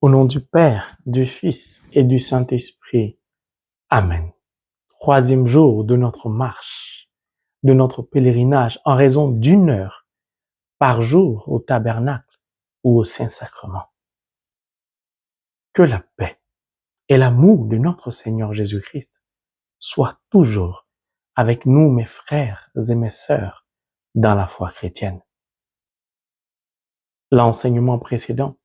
Au nom du Père, du Fils et du Saint-Esprit. Amen. Troisième jour de notre marche, de notre pèlerinage en raison d'une heure par jour au tabernacle ou au Saint-Sacrement. Que la paix et l'amour de notre Seigneur Jésus-Christ soient toujours avec nous, mes frères et mes sœurs, dans la foi chrétienne. L'enseignement précédent,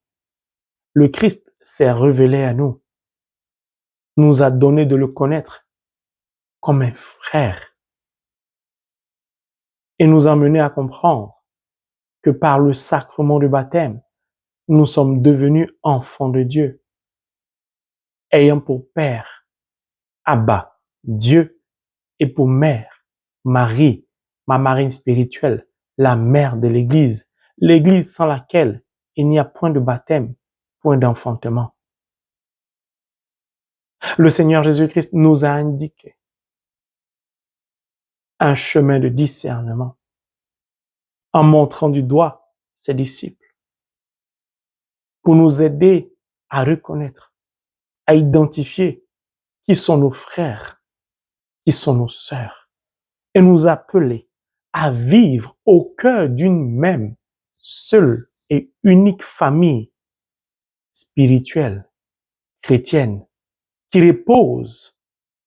le Christ s'est révélé à nous a donné de le connaître comme un frère et nous a mené à comprendre que par le sacrement du baptême, nous sommes devenus enfants de Dieu, ayant pour Père Abba, Dieu, et pour mère Marie, ma marraine spirituelle, la mère de l'Église, l'Église sans laquelle il n'y a point de baptême, point d'enfantement. Le Seigneur Jésus-Christ nous a indiqué un chemin de discernement en montrant du doigt ses disciples pour nous aider à reconnaître, à identifier qui sont nos frères, qui sont nos sœurs, et nous appeler à vivre au cœur d'une même, seule et unique famille spirituelle, chrétienne, qui repose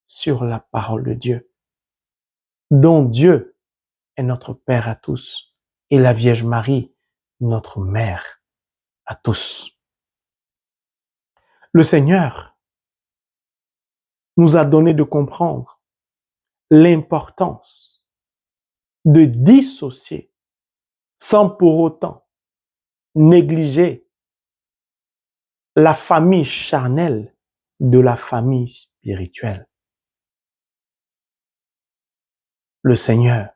sur la parole de Dieu, dont Dieu est notre Père à tous et la Vierge Marie, notre Mère à tous. Le Seigneur nous a donné de comprendre l'importance de dissocier sans pour autant négliger la famille charnelle de la famille spirituelle. Le Seigneur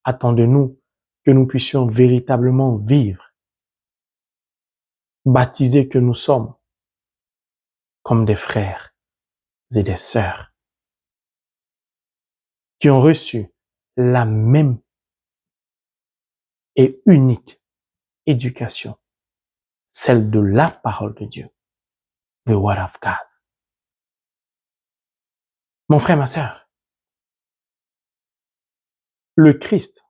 attend de nous que nous puissions véritablement vivre, baptisés que nous sommes, comme des frères et des sœurs qui ont reçu la même et unique éducation, celle de la parole de Dieu, the Word of God. Mon frère, ma sœur, le Christ,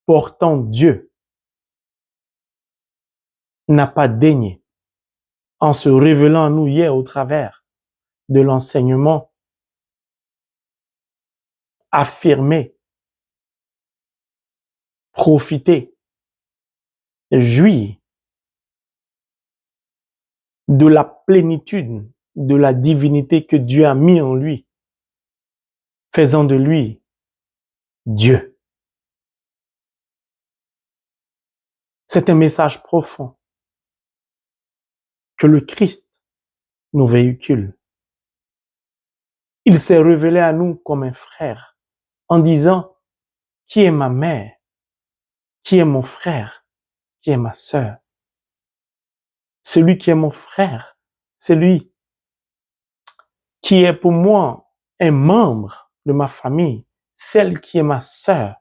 portant Dieu, n'a pas daigné, en se révélant à nous hier au travers de l'enseignement, affirmer, profiter, jouir de la plénitude de la divinité que Dieu a mis en lui, faisant de lui Dieu. C'est un message profond que le Christ nous véhicule. Il s'est révélé à nous comme un frère en disant qui est ma mère, qui est mon frère, qui est ma sœur. Celui qui est mon frère, c'est lui qui est pour moi un membre de ma famille, celle qui est ma sœur,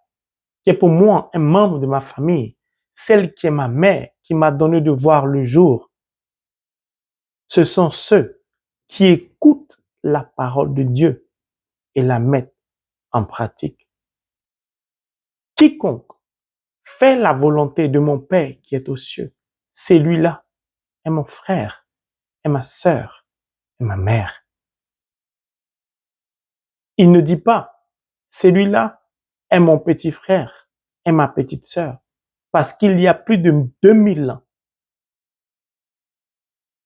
qui est pour moi un membre de ma famille, celle qui est ma mère, qui m'a donné de voir le jour. Ce sont ceux qui écoutent la parole de Dieu et la mettent en pratique. Quiconque fait la volonté de mon Père qui est aux cieux, celui-là est mon frère, est ma sœur, est ma mère. Il ne dit pas, celui-là est mon petit frère, est ma petite sœur, parce qu'il y a plus de 2000 ans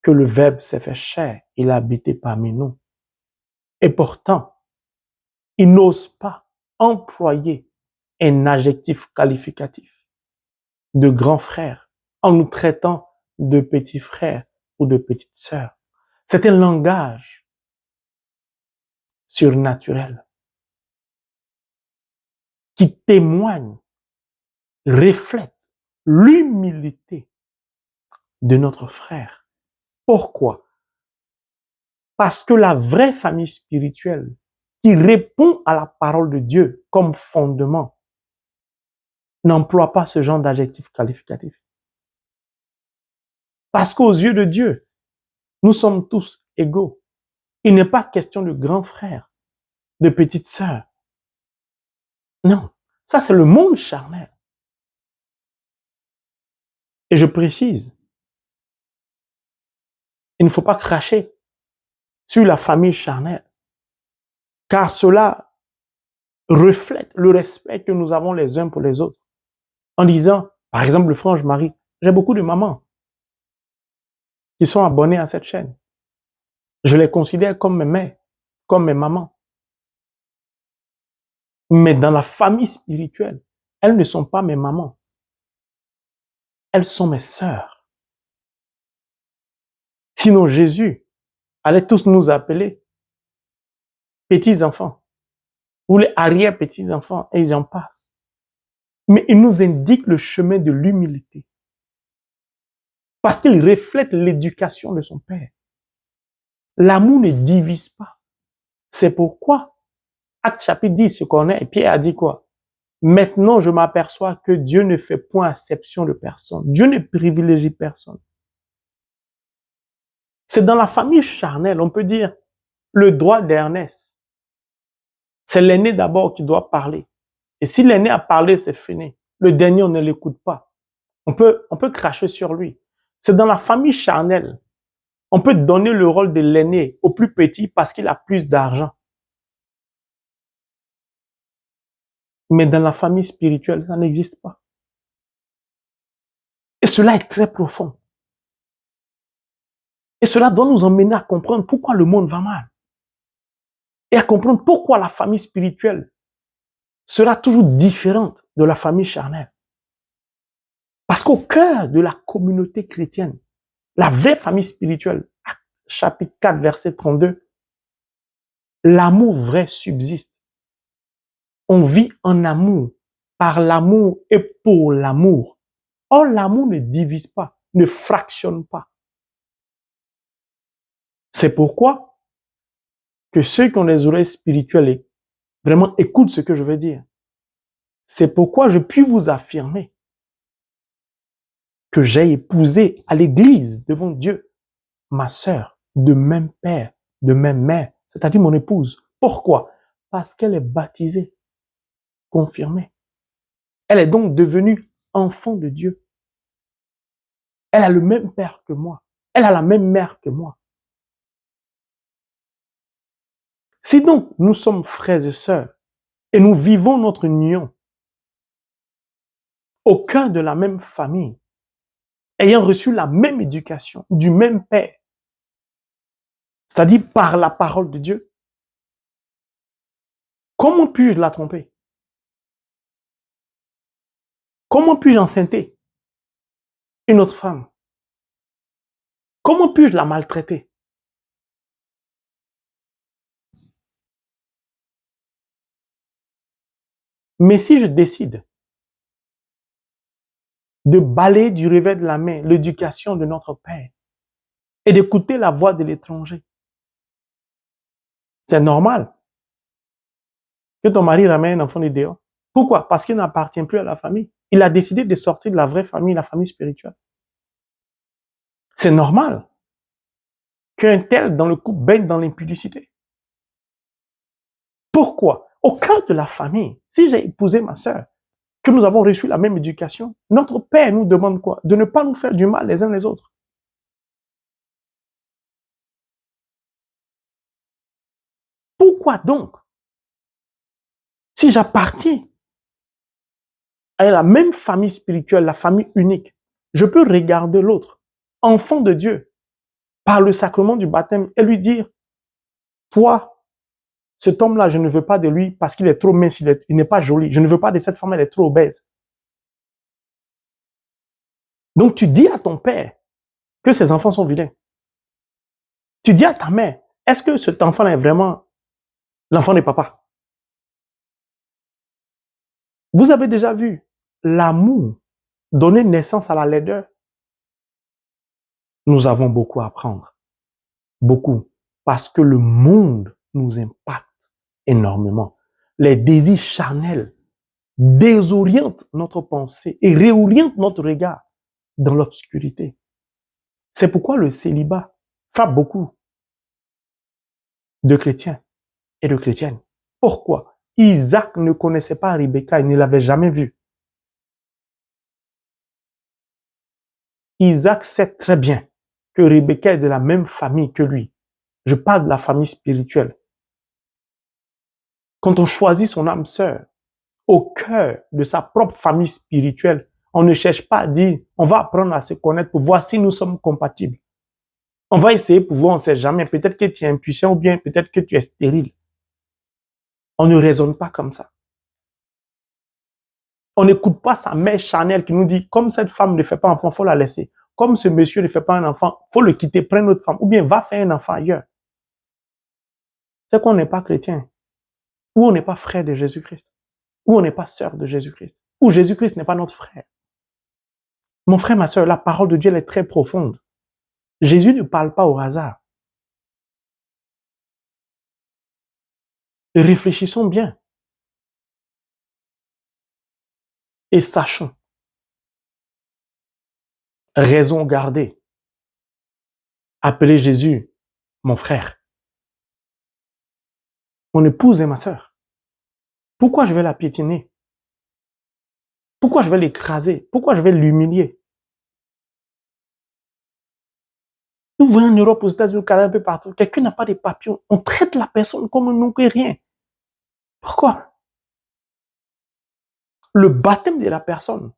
que le Verbe s'est fait chair, il a habité parmi nous. Et pourtant, il n'ose pas employer un adjectif qualificatif de grand frère en nous traitant de petits frères ou de petites sœurs. C'est un langage surnaturel qui témoigne, reflète l'humilité de notre frère. Pourquoi? Parce que la vraie famille spirituelle qui répond à la parole de Dieu comme fondement n'emploie pas ce genre d'adjectif qualificatif. Parce qu'aux yeux de Dieu, Nous sommes tous égaux. Il n'est pas question de grand frère, de petite sœur. Non, ça c'est le monde charnel. Et je précise, il ne faut pas cracher sur la famille charnelle, car cela reflète le respect que nous avons les uns pour les autres. En disant, par exemple, le frange Marie, j'ai beaucoup de mamans qui sont abonnées à cette chaîne. Je les considère comme mes mères, comme mes mamans. Mais dans la famille spirituelle, elles ne sont pas mes mamans. Elles sont mes sœurs. Sinon, Jésus allait tous nous appeler petits-enfants, ou les arrière-petits-enfants, et ils en passent. Mais il nous indique le chemin de l'humilité. Parce qu'il reflète l'éducation de son Père. L'amour ne divise pas. C'est pourquoi, Acte chapitre 10, ce qu'on est, et Pierre a dit quoi? Maintenant, je m'aperçois que Dieu ne fait point exception de personne. Dieu ne privilégie personne. C'est dans la famille charnelle, on peut dire, le droit d'Ernest. C'est l'aîné d'abord qui doit parler. Et si l'aîné a parlé, c'est fini. Le dernier, on ne l'écoute pas. On peut cracher sur lui. C'est dans la famille charnelle. On peut donner le rôle de l'aîné au plus petit parce qu'il a plus d'argent. Mais dans la famille spirituelle, ça n'existe pas. Et cela est très profond. Et cela doit nous emmener à comprendre pourquoi le monde va mal. Et à comprendre pourquoi la famille spirituelle sera toujours différente de la famille charnelle. Parce qu'au cœur de la communauté chrétienne, la vraie famille spirituelle, chapitre 4, verset 32, l'amour vrai subsiste. On vit en amour, par l'amour et pour l'amour. Or, l'amour ne divise pas, ne fractionne pas. C'est pourquoi que ceux qui ont des oreilles spirituelles vraiment écoutent ce que je veux dire. C'est pourquoi je puis vous affirmer que j'ai épousé à l'église devant Dieu ma sœur de même père, de même mère, c'est-à-dire mon épouse. Pourquoi? Parce qu'elle est baptisée, confirmée. Elle est donc devenue enfant de Dieu. Elle a le même père que moi. Elle a la même mère que moi. Si donc nous sommes frères et sœurs et nous vivons notre union au cœur de la même famille, ayant reçu la même éducation du même père, c'est-à-dire par la parole de Dieu, comment puis-je la tromper? Comment puis-je enceinte une autre femme? Comment puis-je la maltraiter? Mais si je décide de balayer du revers de la main l'éducation de notre Père et d'écouter la voix de l'étranger, c'est normal que ton mari ramène un enfant de dehors. Pourquoi? Parce qu'il n'appartient plus à la famille. Il a décidé de sortir de la vraie famille, la famille spirituelle. C'est normal qu'un tel dans le couple baigne dans l'impudicité. Pourquoi? Au cœur de la famille, si j'ai épousé ma sœur, que nous avons reçu la même éducation, notre Père nous demande quoi? De ne pas nous faire du mal les uns les autres. Pourquoi donc, si j'appartiens à la même famille spirituelle, la famille unique, je peux regarder l'autre, enfant de Dieu, par le sacrement du baptême et lui dire, toi, cet homme-là, je ne veux pas de lui parce qu'il est trop mince, il n'est pas joli. Je ne veux pas de cette femme, elle est trop obèse. Donc tu dis à ton père que ses enfants sont vilains. Tu dis à ta mère, est-ce que cet enfant-là est vraiment l'enfant de papa? Vous avez déjà vu l'amour donner naissance à la laideur? Nous avons beaucoup à apprendre. Beaucoup. Parce que le monde nous impacte énormément. Les désirs charnels désorientent notre pensée et réorientent notre regard dans l'obscurité. C'est pourquoi le célibat frappe beaucoup de chrétiens et de chrétiennes. Pourquoi? Isaac ne connaissait pas Rebecca, il ne l'avait jamais vue. Isaac sait très bien que Rebecca est de la même famille que lui. Je parle de la famille spirituelle. Quand on choisit son âme sœur, au cœur de sa propre famille spirituelle, on ne cherche pas à dire, on va apprendre à se connaître pour voir si nous sommes compatibles. On va essayer pour voir, on ne sait jamais. Peut-être que tu es impuissant ou bien peut-être que tu es stérile. On ne raisonne pas comme ça. On n'écoute pas sa mère charnelle qui nous dit, comme cette femme ne fait pas enfant, il faut la laisser. Comme ce monsieur ne fait pas un enfant, il faut le quitter, prendre une autre femme, ou bien va faire un enfant ailleurs. C'est qu'on n'est pas chrétien, ou on n'est pas frère de Jésus-Christ, ou on n'est pas sœur de Jésus-Christ, ou Jésus-Christ n'est pas notre frère. Mon frère, ma sœur, la parole de Dieu elle est très profonde. Jésus ne parle pas au hasard. Réfléchissons bien. Et sachons, raison gardée, appeler Jésus mon frère. Mon épouse est ma sœur. Pourquoi je vais la piétiner? Pourquoi je vais l'écraser? Pourquoi je vais l'humilier? Nous voyons en Europe, aux États-Unis, au Canada, un peu partout, quelqu'un n'a pas de papiers, on traite la personne comme un non que rien. Pourquoi? Le baptême de la personne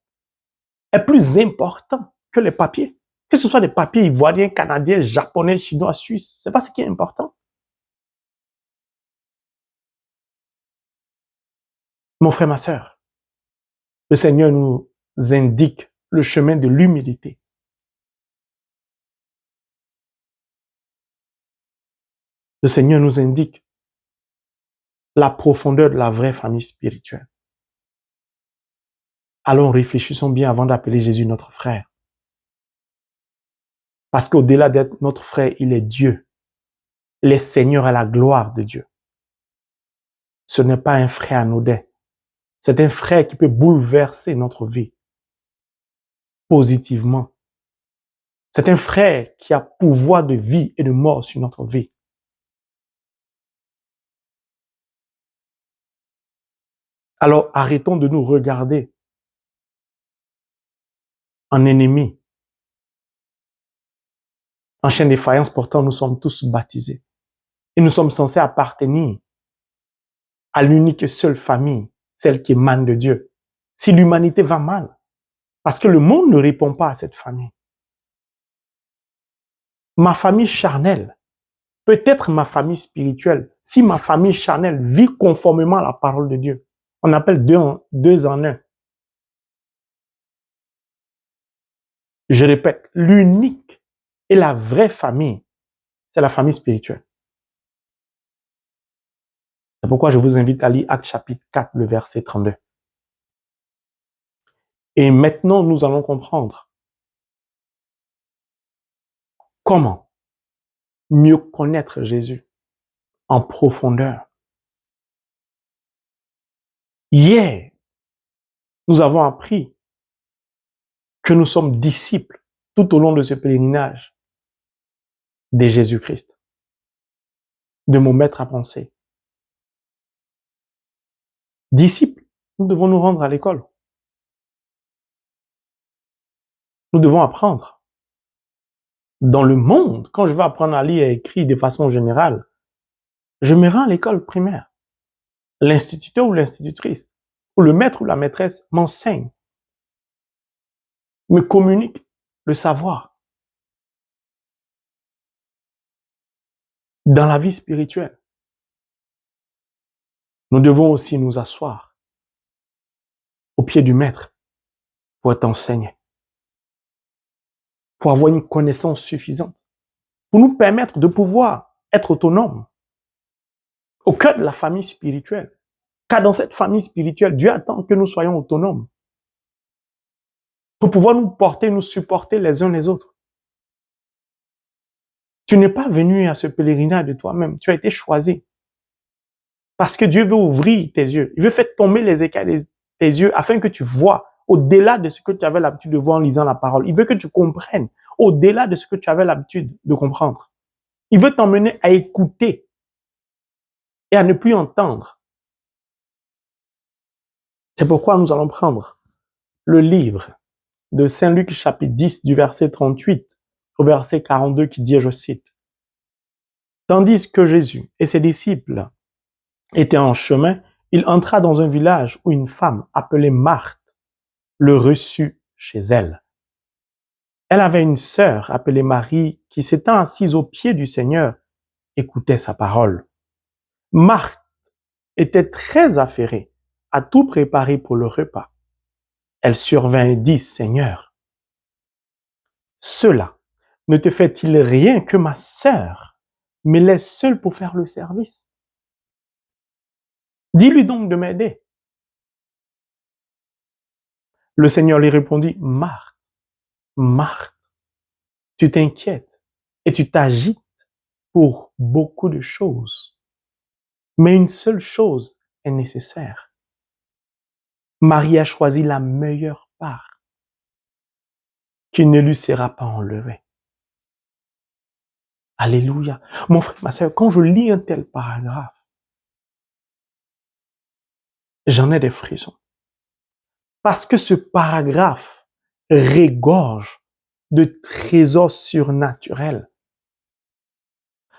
est plus important que les papiers. Que ce soit des papiers ivoiriens, canadiens, japonais, chinois, suisses, c'est pas ce qui est important. Mon frère, ma sœur, le Seigneur nous indique le chemin de l'humilité. Le Seigneur nous indique la profondeur de la vraie famille spirituelle. Alors réfléchissons bien avant d'appeler Jésus notre frère. Parce qu'au-delà d'être notre frère, il est Dieu. Il est Seigneur à la gloire de Dieu. Ce n'est pas un frère anodin. C'est un frère qui peut bouleverser notre vie positivement. C'est un frère qui a pouvoir de vie et de mort sur notre vie. Alors arrêtons de nous regarder en ennemis, en chien de faïence. Pourtant nous sommes tous baptisés. Et nous sommes censés appartenir à l'unique et seule famille, celle qui émane de Dieu. Si l'humanité va mal, parce que le monde ne répond pas à cette famille. Ma famille charnelle peut être ma famille spirituelle. Si ma famille charnelle vit conformément à la parole de Dieu, on appelle deux en un. Je répète, l'unique et la vraie famille, c'est la famille spirituelle. C'est pourquoi je vous invite à lire Actes chapitre 4, le verset 32. Et maintenant, nous allons comprendre comment mieux connaître Jésus en profondeur. Hier, nous avons appris que nous sommes disciples tout au long de ce pèlerinage de Jésus-Christ, de mon maître à penser. Disciples, nous devons nous rendre à l'école. Nous devons apprendre. Dans le monde, quand je veux apprendre à lire et écrire de façon générale, je me rends à l'école primaire. L'instituteur ou l'institutrice, ou le maître ou la maîtresse m'enseigne, me communique le savoir. Dans la vie spirituelle, nous devons aussi nous asseoir au pied du maître pour être enseigné, pour avoir une connaissance suffisante, pour nous permettre de pouvoir être autonomes au cœur de la famille spirituelle. Car dans cette famille spirituelle, Dieu attend que nous soyons autonomes pour pouvoir nous porter, nous supporter les uns les autres. Tu n'es pas venu à ce pèlerinage de toi-même, tu as été choisi. Parce que Dieu veut ouvrir tes yeux, il veut faire tomber les écailles de tes yeux afin que tu vois au-delà de ce que tu avais l'habitude de voir en lisant la parole. Il veut que tu comprennes au-delà de ce que tu avais l'habitude de comprendre. Il veut t'emmener à écouter et à ne plus entendre. C'est pourquoi nous allons prendre le livre de Saint Luc chapitre 10 du verset 38 au verset 42 qui dit, je cite, « Tandis que Jésus et ses disciples étaient en chemin, il entra dans un village où une femme appelée Marthe le reçut chez elle. Elle avait une sœur appelée Marie qui s'étant assise aux pieds du Seigneur, écoutait sa parole. Marthe était très affairée à tout préparer pour le repas. Elle survint et dit, Seigneur, cela ne te fait-il rien que ma sœur me laisse seule pour faire le service? Dis-lui donc de m'aider. Le Seigneur lui répondit, Marthe, Marthe, tu t'inquiètes et tu t'agites pour beaucoup de choses. Mais une seule chose est nécessaire. Marie a choisi la meilleure part qui ne lui sera pas enlevée. Alléluia. Mon frère, ma sœur, quand je lis un tel paragraphe, j'en ai des frissons. Parce que ce paragraphe regorge de trésors surnaturels.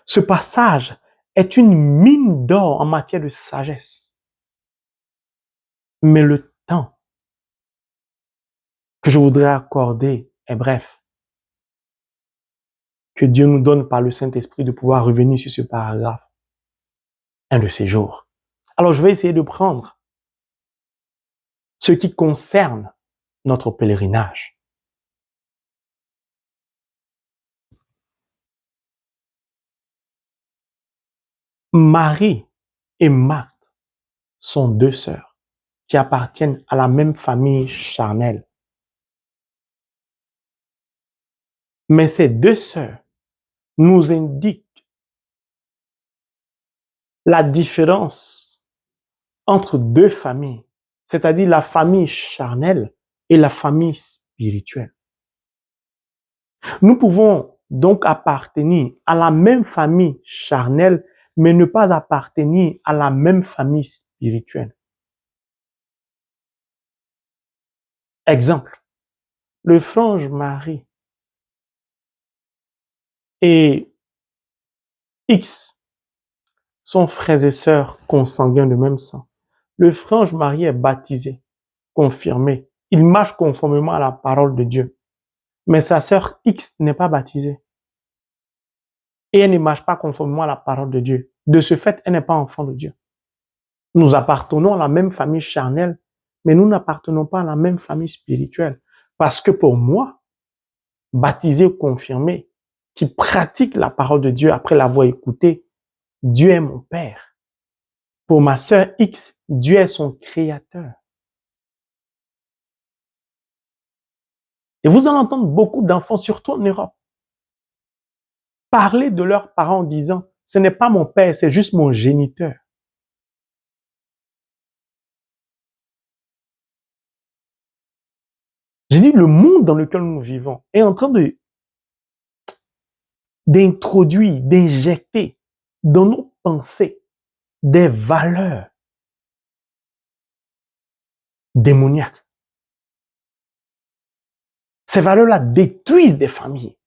Ce passage est une mine d'or en matière de sagesse. Mais le temps que je voudrais accorder est bref. Que Dieu nous donne par le Saint-Esprit de pouvoir revenir sur ce paragraphe un de ces jours. Alors, je vais essayer de prendre ce qui concerne notre pèlerinage. Marie et Marthe sont deux sœurs qui appartiennent à la même famille charnelle. Mais ces deux sœurs nous indiquent la différence entre deux familles, c'est-à-dire la famille charnelle et la famille spirituelle. Nous pouvons donc appartenir à la même famille charnelle, mais ne pas appartenir à la même famille spirituelle. Exemple, le frange Marie et X sont frères et sœurs consanguins de même sang. Le frange Marie est baptisé, confirmé. Il marche conformément à la parole de Dieu. Mais sa sœur X n'est pas baptisée. Et elle ne marche pas conformément à la parole de Dieu. De ce fait, elle n'est pas enfant de Dieu. Nous appartenons à la même famille charnelle, mais nous n'appartenons pas à la même famille spirituelle. Parce que pour moi, baptisé ou confirmé, qui pratique la parole de Dieu après l'avoir écoutée, Dieu est mon Père. Pour ma sœur X, Dieu est son Créateur. Et vous allez entendre beaucoup d'enfants, surtout en Europe, parler de leurs parents en disant, ce n'est pas mon père, c'est juste mon géniteur. J'ai dit, le monde dans lequel nous vivons est en train d'introduire, d'injecter dans nos pensées des valeurs démoniaques. Ces valeurs-là détruisent des familles.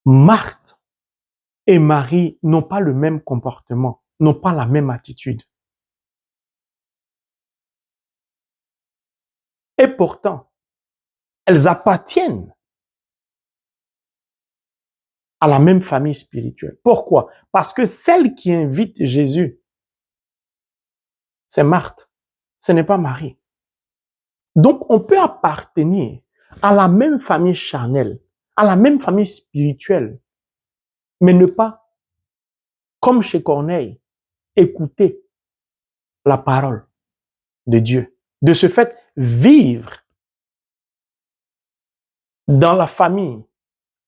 Marthe et Marie n'ont pas le même comportement, n'ont pas la même attitude. Et pourtant, elles appartiennent à la même famille spirituelle. Pourquoi? Parce que celle qui invite Jésus, c'est Marthe, ce n'est pas Marie. Donc, on peut appartenir à la même famille charnelle, à la même famille spirituelle, mais ne pas, comme chez Corneille, écouter la parole de Dieu. De ce fait, vivre dans la famille,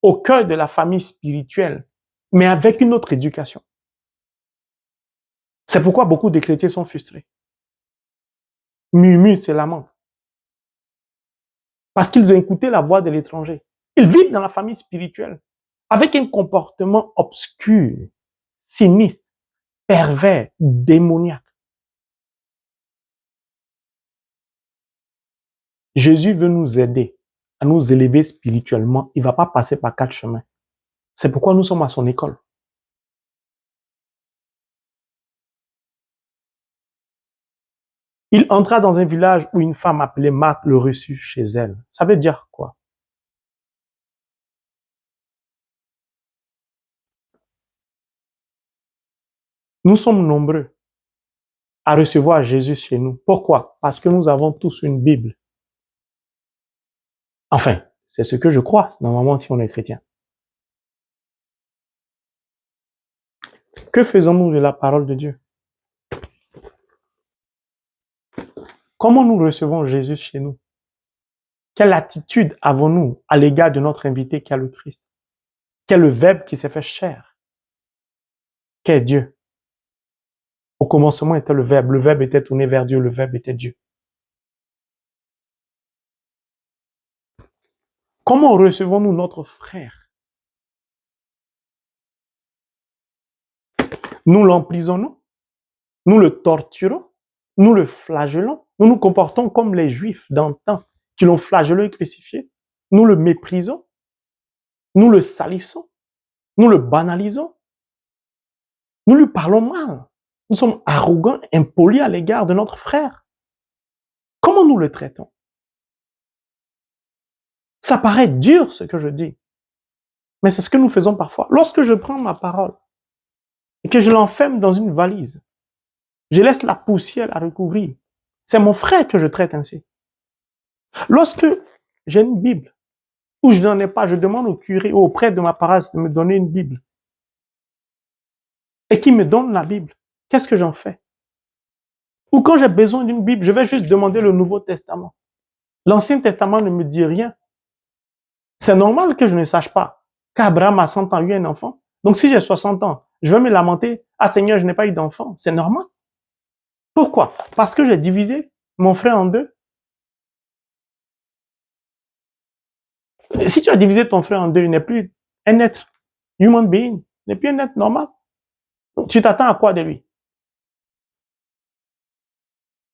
au cœur de la famille spirituelle, mais avec une autre éducation. C'est pourquoi beaucoup de chrétiens sont frustrés. Murmurent, se lamentent. Parce qu'ils ont écouté la voix de l'étranger. Ils vivent dans la famille spirituelle avec un comportement obscur, sinistre, pervers, démoniaque. Jésus veut nous aider à nous élever spirituellement. Il ne va pas passer par 4 chemins. C'est pourquoi nous sommes à son école. Il entra dans un village où une femme appelée Marthe le reçut chez elle. Ça veut dire quoi? Nous sommes nombreux à recevoir Jésus chez nous. Pourquoi? Parce que nous avons tous une Bible. Enfin, c'est ce que je crois, normalement, si on est chrétien. Que faisons-nous de la parole de Dieu? Comment nous recevons Jésus chez nous? Quelle attitude avons-nous à l'égard de notre invité qui est le Christ? Qui est le Verbe qui s'est fait chair? Qui est Dieu? Au commencement était le Verbe était tourné vers Dieu, le Verbe était Dieu. Comment recevons-nous notre frère? Nous l'emprisonnons? Nous le torturons? Nous le flagellons? Nous nous comportons comme les Juifs d'antan qui l'ont flagellé et crucifié? Nous le méprisons? Nous le salissons? Nous le banalisons? Nous lui parlons mal? Nous sommes arrogants, impolis à l'égard de notre frère? Comment nous le traitons? Ça paraît dur ce que je dis, mais c'est ce que nous faisons parfois. Lorsque je prends ma parole et que je l'enferme dans une valise, je laisse la poussière la recouvrir. C'est mon frère que je traite ainsi. Lorsque j'ai une Bible, ou je n'en ai pas, je demande au curé ou au prêtre de ma paroisse de me donner une Bible. Et qu'il me donne la Bible. Qu'est-ce que j'en fais? Ou quand j'ai besoin d'une Bible, je vais juste demander le Nouveau Testament. L'Ancien Testament ne me dit rien. C'est normal que je ne sache pas qu'Abraham a 100 ans, eu un enfant. Donc si j'ai 60 ans, je vais me lamenter, ah Seigneur, je n'ai pas eu d'enfant. C'est normal. Pourquoi? Parce que j'ai divisé mon frère en deux. Et si tu as divisé ton frère en deux, il n'est plus un être human being, il n'est plus un être normal. Donc, tu t'attends à quoi de lui?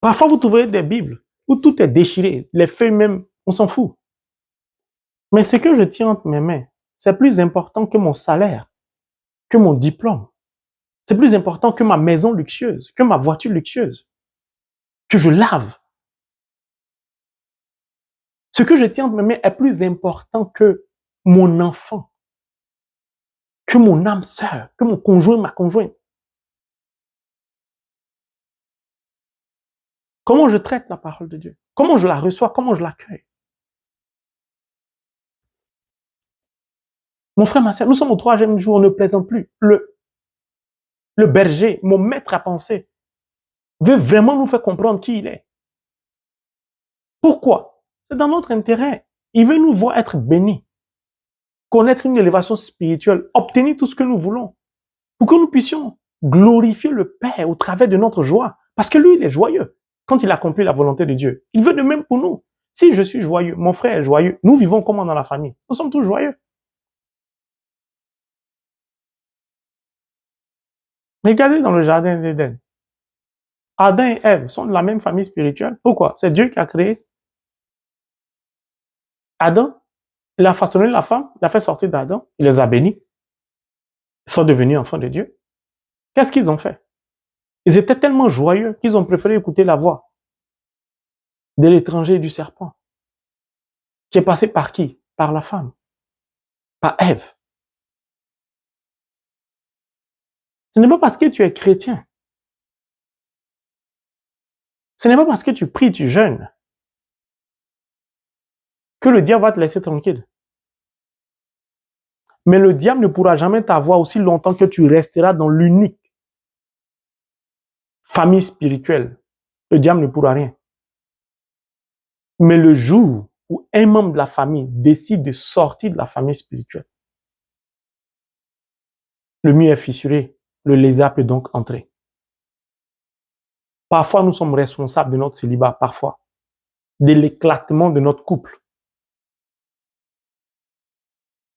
Parfois, vous trouvez des Bibles où tout est déchiré, les feuilles même, on s'en fout. Mais ce que je tiens entre mes mains, c'est plus important que mon salaire, que mon diplôme. C'est plus important que ma maison luxueuse, que ma voiture luxueuse, que je lave. Ce que je tiens entre mes mains est plus important que mon enfant, que mon âme sœur, que mon conjoint, ma conjointe. Comment je traite la parole de Dieu? Comment je la reçois? Comment je l'accueille? Mon frère, ma sœur, nous sommes au 3e jour, on ne plaisante plus. Le berger, mon maître à penser, veut vraiment nous faire comprendre qui il est. Pourquoi? C'est dans notre intérêt. Il veut nous voir être bénis, connaître une élévation spirituelle, obtenir tout ce que nous voulons, pour que nous puissions glorifier le Père au travers de notre joie. Parce que lui, il est joyeux quand il accomplit la volonté de Dieu. Il veut de même pour nous. Si je suis joyeux, mon frère est joyeux, nous vivons comment dans la famille? Nous sommes tous joyeux. Regardez dans le jardin d'Éden. Adam et Ève sont de la même famille spirituelle. Pourquoi? C'est Dieu qui a créé Adam. Il a façonné la femme, il a fait sortir d'Adam, il les a bénis. Ils sont devenus enfants de Dieu. Qu'est-ce qu'ils ont fait? Ils étaient tellement joyeux qu'ils ont préféré écouter la voix de l'étranger et du serpent, qui est passé par qui? Par la femme, par Ève. Ce n'est pas parce que tu es chrétien, ce n'est pas parce que tu pries, tu jeûnes, que le diable va te laisser tranquille. Mais le diable ne pourra jamais t'avoir aussi longtemps que tu resteras dans l'unique famille spirituelle. Le diable ne pourra rien. Mais le jour où un membre de la famille décide de sortir de la famille spirituelle, le mur est fissuré, le lézard peut donc entrer. Parfois, nous sommes responsables de notre célibat, parfois, de l'éclatement de notre couple.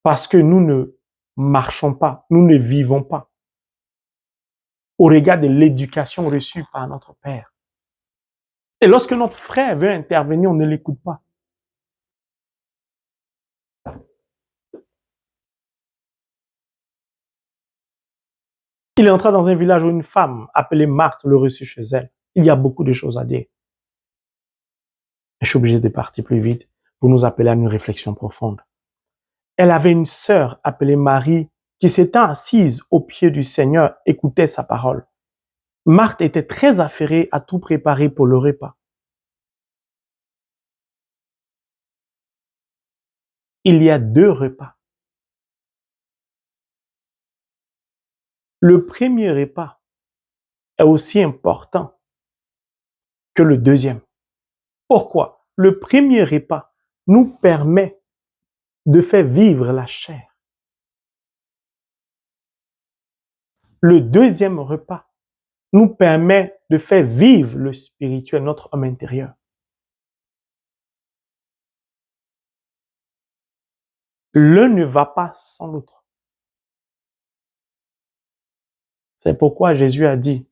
Parce que nous ne marchons pas, nous ne vivons pas au regard de l'éducation reçue par notre Père. Et lorsque notre frère veut intervenir, on ne l'écoute pas. Il est entré dans un village où une femme appelée Marthe le reçut chez elle. Il y a beaucoup de choses à dire. Je suis obligé de partir plus vite pour nous appeler à une réflexion profonde. Elle avait une sœur appelée Marie qui s'étant assise au pied du Seigneur écoutait sa parole. Marthe était très affairée à tout préparer pour le repas. Il y a 2 repas. Le premier repas est aussi important que le deuxième. Pourquoi? Le premier repas nous permet de faire vivre la chair. Le deuxième repas nous permet de faire vivre le spirituel, notre homme intérieur. L'un ne va pas sans l'autre. C'est pourquoi Jésus a dit,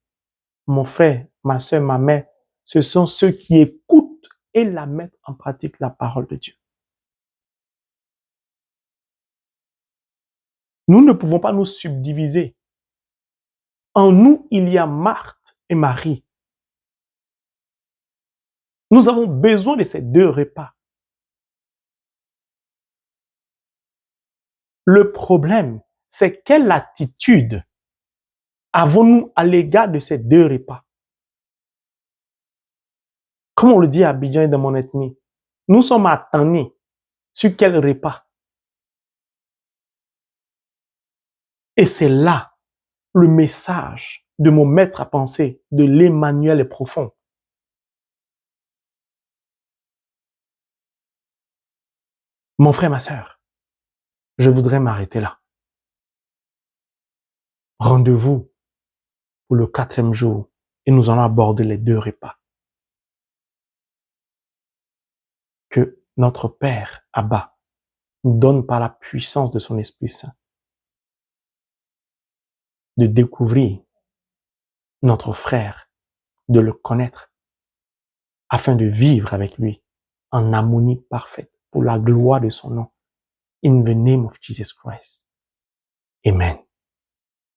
mon frère, ma soeur, ma mère, ce sont ceux qui écoutent et la mettent en pratique la parole de Dieu. Nous ne pouvons pas nous subdiviser. En nous, il y a Marthe et Marie. Nous avons besoin de ces 2 repas. Le problème, c'est quelle attitude avons-nous à l'égard de ces 2 repas? Comme on le dit à Abidjan et dans mon ethnie, nous sommes attendus sur quel repas? Et c'est là le message de mon maître à penser, de l'Emmanuel est profond. Mon frère, ma sœur, je voudrais m'arrêter là. Rendez-vous pour le 4e jour et nous allons aborder les 2 repas. Que notre Père Abba nous donne par la puissance de son Esprit Saint de découvrir notre frère, de le connaître, afin de vivre avec lui en harmonie parfaite pour la gloire de son nom. In the name of Jesus Christ. Amen.